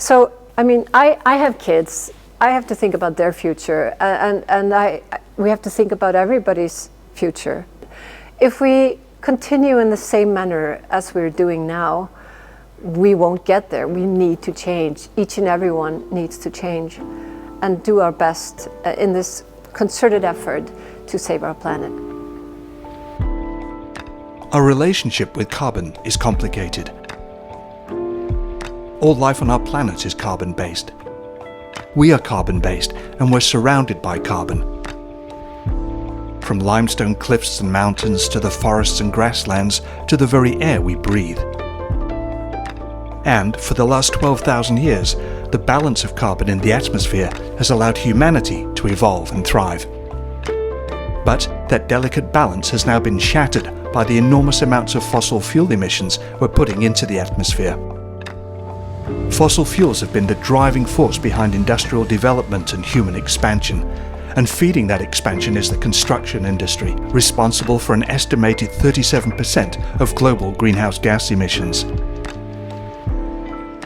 So, I mean, I have kids. I have to think about their future, and we have to think about everybody's future. If we continue in the same manner as we're doing now, we won't get there. We need to change. Each and everyone needs to change and do our best in this concerted effort to save our planet. Our relationship with carbon is complicated. All life on our planet is carbon-based. We are carbon-based, and we're surrounded by carbon. From limestone cliffs and mountains to the forests and grasslands to the very air we breathe. And for the last 12,000 years, the balance of carbon in the atmosphere has allowed humanity to evolve and thrive. But that delicate balance has now been shattered by the enormous amounts of fossil fuel emissions we're putting into the atmosphere. Fossil fuels have been the driving force behind industrial development and human expansion, and feeding that expansion is the construction industry, responsible for an estimated 37% of global greenhouse gas emissions.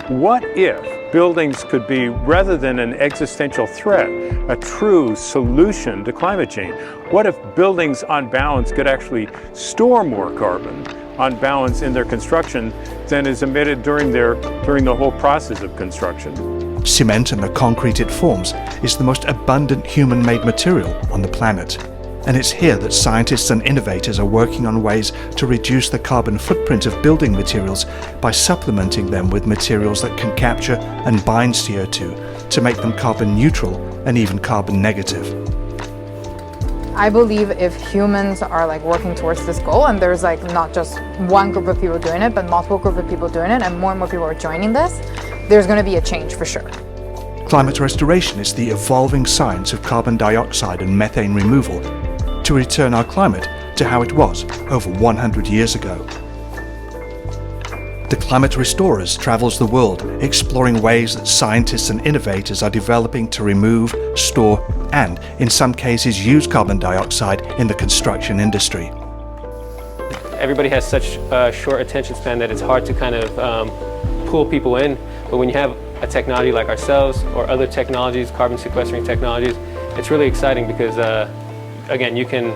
What if buildings could be, rather than an existential threat, a true solution to climate change? What if buildings on balance could actually store more carbon on balance in their construction than is emitted during the whole process of construction? Cement and the concrete it forms is the most abundant human-made material on the planet. And it's here that scientists and innovators are working on ways to reduce the carbon footprint of building materials by supplementing them with materials that can capture and bind CO2 to make them carbon neutral and even carbon negative. I believe if humans are working towards this goal, and there's not just one group of people doing it, but multiple group of people doing it, and more people are joining this, there's going to be a change for sure. Climate restoration is the evolving science of carbon dioxide and methane removal to return our climate to how it was over 100 years ago. The Climate Restorers travels the world exploring ways that scientists and innovators are developing to remove, store, and in some cases use carbon dioxide in the construction industry. Everybody has such a short attention span that it's hard to kind of pull people in, but when you have a technology like ourselves or other technologies, carbon sequestering technologies, it's really exciting because again, you can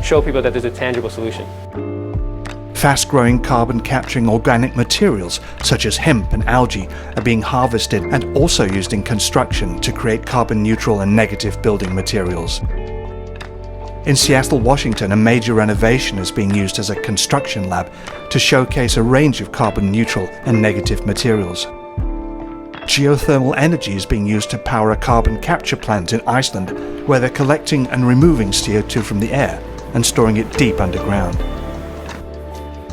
show people that there's a tangible solution. Fast-growing carbon-capturing organic materials such as hemp and algae are being harvested and also used in construction to create carbon-neutral and negative building materials. In Seattle, Washington, a major renovation is being used as a construction lab to showcase a range of carbon-neutral and negative materials. Geothermal energy is being used to power a carbon capture plant in Iceland, where they're collecting and removing CO2 from the air and storing it deep underground.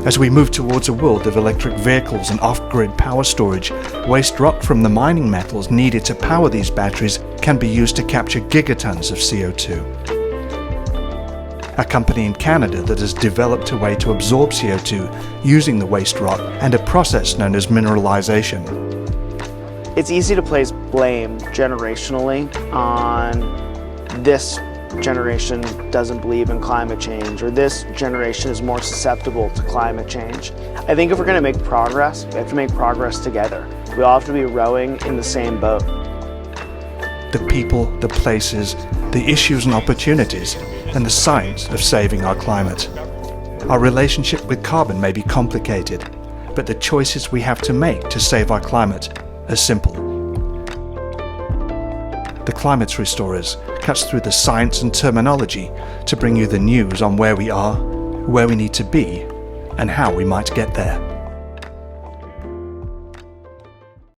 As we move towards a world of electric vehicles and off-grid power storage, waste rock from the mining metals needed to power these batteries can be used to capture gigatons of CO2. A company in Canada that has developed a way to absorb CO2 using the waste rock and a process known as mineralization. It's easy to place blame generationally on this generation doesn't believe in climate change, or this generation is more susceptible to climate change. I think if we're going to make progress, we have to make progress together. We all have to be rowing in the same boat. The people, the places, the issues and opportunities, and the science of saving our climate. Our relationship with carbon may be complicated, but the choices we have to make to save our climate are simple. The Climate Restorers cuts through the science and terminology to bring you the news on where we are, where we need to be, and how we might get there.